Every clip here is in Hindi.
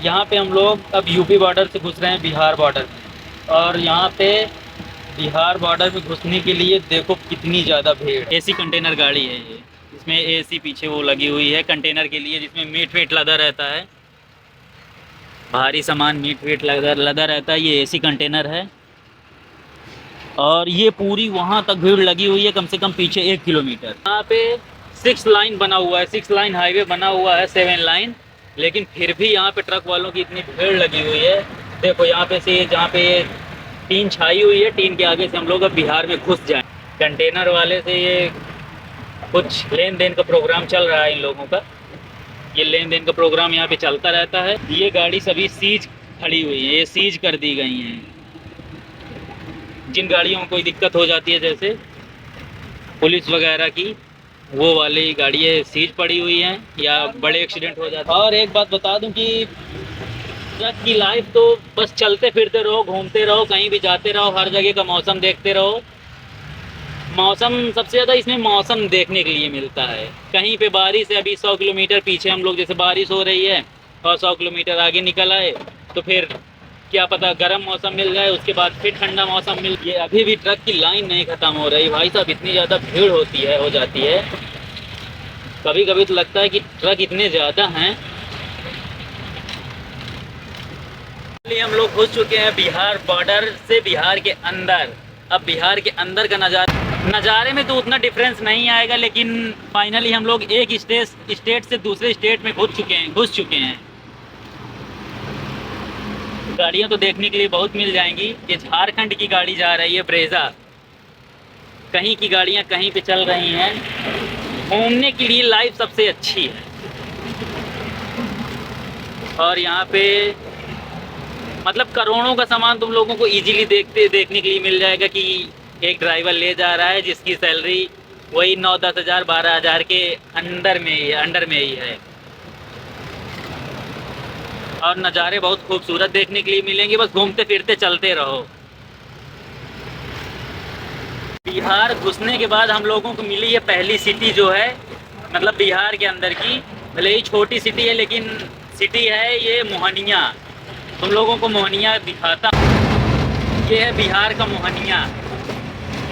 यहाँ पे हम लोग अब यूपी बॉर्डर से घुस रहे हैं बिहार बॉर्डर में। और यहाँ पे बिहार बॉर्डर में घुसने के लिए देखो कितनी ज़्यादा भीड़। एसी कंटेनर गाड़ी है ये, इसमें एसी पीछे वो लगी हुई है कंटेनर के लिए, जिसमें मीट वीट लदा रहता है, भारी सामान मीट वीट लदा रहता है। ये एसी कंटेनर है और ये पूरी वहाँ तक भीड़ लगी हुई है, कम से कम पीछे 1 किलोमीटर। यहाँ पे 6 लाइन बना हुआ है, 6 लाइन हाईवे बना हुआ है, 7 लाइन, लेकिन फिर भी यहाँ पे ट्रक वालों की इतनी भीड़ लगी हुई है। देखो यहाँ पे से जहाँ पे टीन छाई हुई है, टीन के आगे से हम लोग अब बिहार में घुस जाएं। कंटेनर वाले से ये कुछ लेन देन का प्रोग्राम चल रहा है इन लोगों का। ये लेन देन का प्रोग्राम यहाँ पे चलता रहता है। ये गाड़ी सभी सीज खड़ी हुई है, ये सीज कर दी गई हैं। जिन गाड़ियों में कोई दिक्कत हो जाती है जैसे पुलिस वगैरह की, वो वाली गाड़ियाँ सीज पड़ी हुई हैं या बड़े एक्सीडेंट हो जाते हैं। और एक बात बता दूं कि ट्रक की लाइफ तो बस चलते फिरते रहो, घूमते रहो, कहीं भी जाते रहो, हर जगह का मौसम देखते रहो। मौसम सबसे ज़्यादा इसमें मौसम देखने के लिए मिलता है। कहीं पे बारिश है, अभी 100 किलोमीटर पीछे हम लोग जैसे बारिश हो रही है और 100 किलोमीटर आगे निकल आए तो फिर क्या पता गर्म मौसम मिल जाए, उसके बाद फिर ठंडा मौसम मिल। ये अभी भी ट्रक की लाइन नहीं ख़त्म हो रही भाई साहब, इतनी ज़्यादा भीड़ हो जाती है। कभी कभी तो लगता है कि ट्रक इतने ज़्यादा हैं। हम लोग घुस चुके हैं बिहार बॉर्डर से बिहार के अंदर। अब बिहार के अंदर का नज़ारे में तो उतना डिफरेंस नहीं आएगा, लेकिन फाइनली हम लोग एक स्टेट से दूसरे स्टेट में घुस चुके हैं। गाड़ियाँ तो देखने के लिए बहुत मिल जाएंगी। ये झारखंड की गाड़ी जा रही है, ब्रेजा। कहीं की गाड़ियाँ कहीं पे चल रही हैं। घूमने के लिए लाइफ सबसे अच्छी है। और यहाँ पे मतलब करोड़ों का सामान तुम लोगों को इजीली देखने के लिए मिल जाएगा कि एक ड्राइवर ले जा रहा है जिसकी सैलरी वही 9-10 हज़ार 12 हज़ार के अंडर में ही है। और नज़ारे बहुत खूबसूरत देखने के लिए मिलेंगे, बस घूमते फिरते चलते रहो। बिहार घुसने के बाद हम लोगों को मिली ये पहली सिटी जो है, मतलब बिहार के अंदर की, भले ही छोटी सिटी है लेकिन सिटी है ये मोहनिया। तुम लोगों को मोहनिया दिखाता हूँ। ये है बिहार का मोहनिया।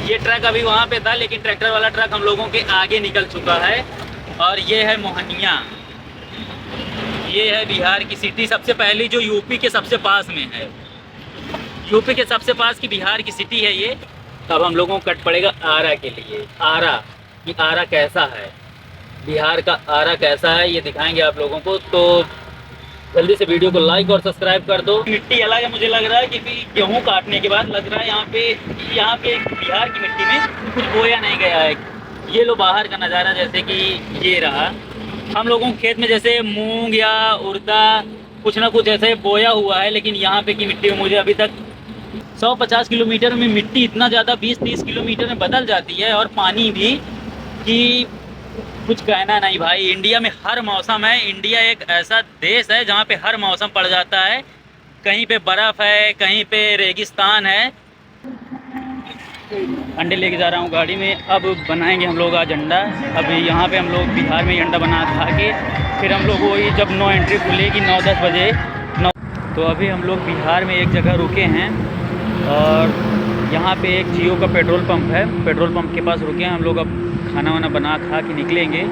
ये ट्रक अभी वहाँ पे था लेकिन ट्रैक्टर वाला ट्रक हम लोगों के आगे निकल चुका है। और ये है मोहनिया, ये है बिहार की सिटी, सबसे पहली जो यूपी के सबसे पास में है। यूपी के सबसे पास की बिहार की सिटी है ये। अब हम लोगों को कट पड़ेगा आरा के लिए। आरा, कि आरा कैसा है, बिहार का आरा कैसा है, ये दिखाएंगे आप लोगों को। तो जल्दी से वीडियो को लाइक और सब्सक्राइब कर दो। मिट्टी अलग है, मुझे लग रहा है कि गेहूँ काटने के बाद लग रहा है यहाँ पे बिहार की मिट्टी में कुछ बोया नहीं गया है। ये लो बाहर का नज़ारा, जैसे कि ये रहा हम लोगों के खेत में जैसे मूंग या उड़दा कुछ ना कुछ ऐसे बोया हुआ है, लेकिन यहाँ पे की मिट्टी में मुझे अभी तक 150 किलोमीटर में मिट्टी इतना ज़्यादा 20-30 किलोमीटर में बदल जाती है। और पानी भी कि कुछ कहना नहीं भाई। इंडिया में हर मौसम है। इंडिया एक ऐसा देश है जहाँ पे हर मौसम पड़ जाता है। कहीं पे बर्फ़ है, कहीं पे रेगिस्तान है। अंडे लेके जा रहा हूँ गाड़ी में। अब बनाएंगे हम लोग आज अंडा। अब यहाँ पे हम लोग बिहार में अंडा बना खा के फिर हम लोग वही जब 9 एंट्री खुलेगी 9-10 बजे 9, तो अभी हम लोग बिहार में एक जगह रुके हैं और यहाँ पे एक जियो का पेट्रोल पंप है। पेट्रोल पंप के पास रुके हैं हम लोग। अब खाना वाना बना खा के निकलेंगे।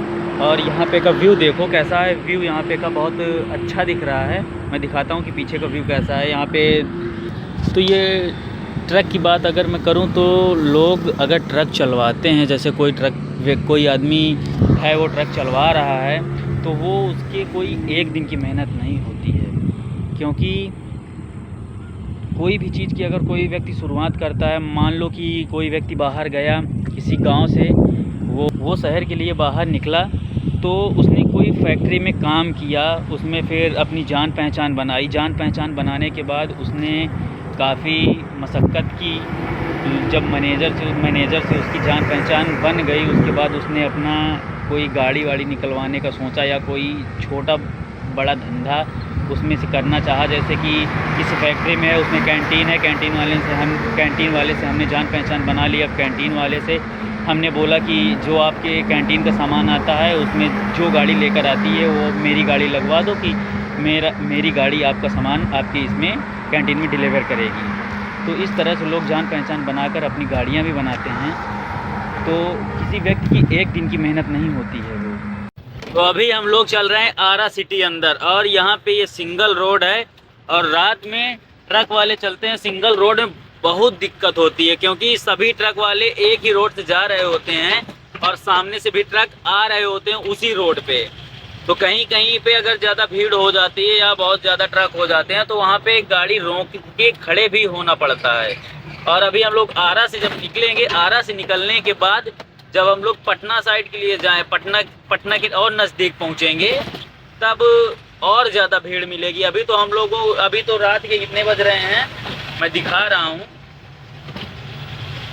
और यहाँ पे का व्यू देखो कैसा है। व्यू यहाँ पे का बहुत अच्छा दिख रहा है। मैं दिखाता हूँ कि पीछे का व्यू कैसा है यहाँ पे। तो ये ट्रक की बात अगर मैं करूँ तो लोग अगर ट्रक चलवाते हैं, जैसे कोई आदमी है वो ट्रक चलवा रहा है, तो वो उसके कोई एक दिन की मेहनत नहीं होती है। क्योंकि कोई भी चीज़ की अगर कोई व्यक्ति शुरुआत करता है, मान लो कि कोई व्यक्ति बाहर गया किसी गांव से, वो शहर के लिए बाहर निकला, तो उसने कोई फैक्ट्री में काम किया, उसमें फिर अपनी जान पहचान बनाई। जान पहचान बनाने के बाद उसने काफ़ी मशक्क़त की। जब मैनेजर से उसकी जान पहचान बन गई, उसके बाद उसने अपना कोई गाड़ी वाड़ी निकलवाने का सोचा या कोई छोटा बड़ा धंधा उसमें से करना चाहा। जैसे कि किसी फैक्ट्री में है, उसमें कैंटीन है, कैंटीन वाले से हमने जान पहचान बना ली। अब कैंटीन वाले से हमने बोला कि जो आपके कैंटीन का सामान आता है उसमें जो गाड़ी लेकर आती है वो मेरी गाड़ी लगवा दो कि मेरी गाड़ी आपका सामान आपकी इसमें कैंटीन में डिलीवर करेगी। तो इस तरह से लोग जान पहचान बनाकर अपनी गाड़ियाँ भी बनाते हैं। तो किसी व्यक्ति की एक दिन की मेहनत नहीं होती है वो। तो अभी हम लोग चल रहे हैं आरा सिटी अंदर, और यहाँ पे ये सिंगल रोड है, और रात में ट्रक वाले चलते हैं सिंगल रोड में बहुत दिक्कत होती है, क्योंकि सभी ट्रक वाले एक ही रोड से जा रहे होते हैं और सामने से भी ट्रक आ रहे होते हैं उसी रोड पे। तो कहीं कहीं पे अगर ज़्यादा भीड़ हो जाती है या बहुत ज़्यादा ट्रक हो जाते हैं तो वहाँ पे गाड़ी रोक के खड़े भी होना पड़ता है। और अभी हम लोग आरा से जब निकलेंगे, आरा से निकलने के बाद जब हम लोग पटना साइड के लिए जाएं, पटना के और नज़दीक पहुँचेंगे, तब और ज़्यादा भीड़ मिलेगी। अभी तो हम लोगों अभी तो रात के कितने बज रहे हैं मैं दिखा रहा हूँ।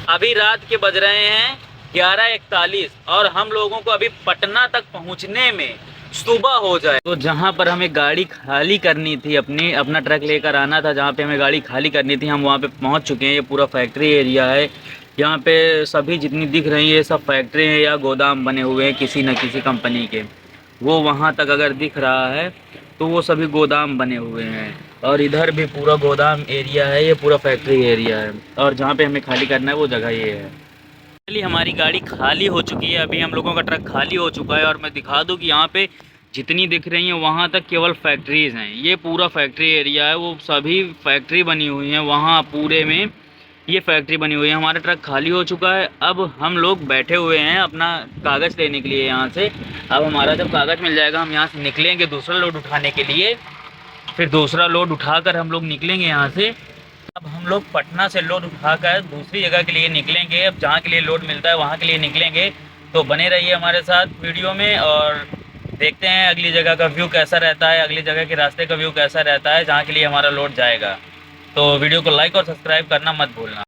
अभी रात के बज रहे हैं 11:41 और हम लोगों को अभी पटना तक पहुँचने में सुबह हो जाए। तो जहाँ पर हमें गाड़ी खाली करनी थी, अपना ट्रक लेकर आना था, जहाँ पे हमें गाड़ी खाली करनी थी, हम वहाँ पे पहुँच चुके हैं। ये पूरा फैक्ट्री एरिया है। यहाँ पे सभी जितनी दिख रही है सब फैक्ट्री हैं या गोदाम बने हुए हैं किसी न किसी कंपनी के। वो वहाँ तक अगर दिख रहा है तो वो सभी गोदाम बने हुए हैं, और इधर भी पूरा गोदाम एरिया है, ये पूरा फैक्ट्री एरिया है। और जहाँ पे हमें खाली करना है वो जगह ये है। फाइनली हमारी गाड़ी खाली हो चुकी है, अभी हम लोगों का ट्रक खाली हो चुका है। और मैं दिखा दूं कि यहाँ पे जितनी दिख रही हैं वहाँ तक केवल फैक्ट्रीज़ हैं। ये पूरा फैक्ट्री एरिया है, वो सभी फैक्ट्री बनी हुई हैं, वहाँ पूरे में ये फैक्ट्री बनी हुई है। हमारा ट्रक खाली हो चुका है। अब हम लोग बैठे हुए हैं अपना कागज़ लेने के लिए यहाँ से। अब हमारा जब कागज़ मिल जाएगा हम यहाँ से निकलेंगे दूसरा लोड उठाने के लिए, फिर दूसरा लोड उठाकर हम लोग निकलेंगे यहाँ से। अब हम लोग पटना से लोड उठाकर दूसरी जगह के लिए निकलेंगे। अब जहाँ के लिए लोड मिलता है वहाँ के लिए निकलेंगे। तो बने रहिए हमारे साथ वीडियो में, और देखते हैं अगली जगह का व्यू कैसा रहता है, अगली जगह के रास्ते का व्यू कैसा रहता है जहाँ के लिए हमारा लोड जाएगा। तो वीडियो को लाइक और सब्सक्राइब करना मत भूलना।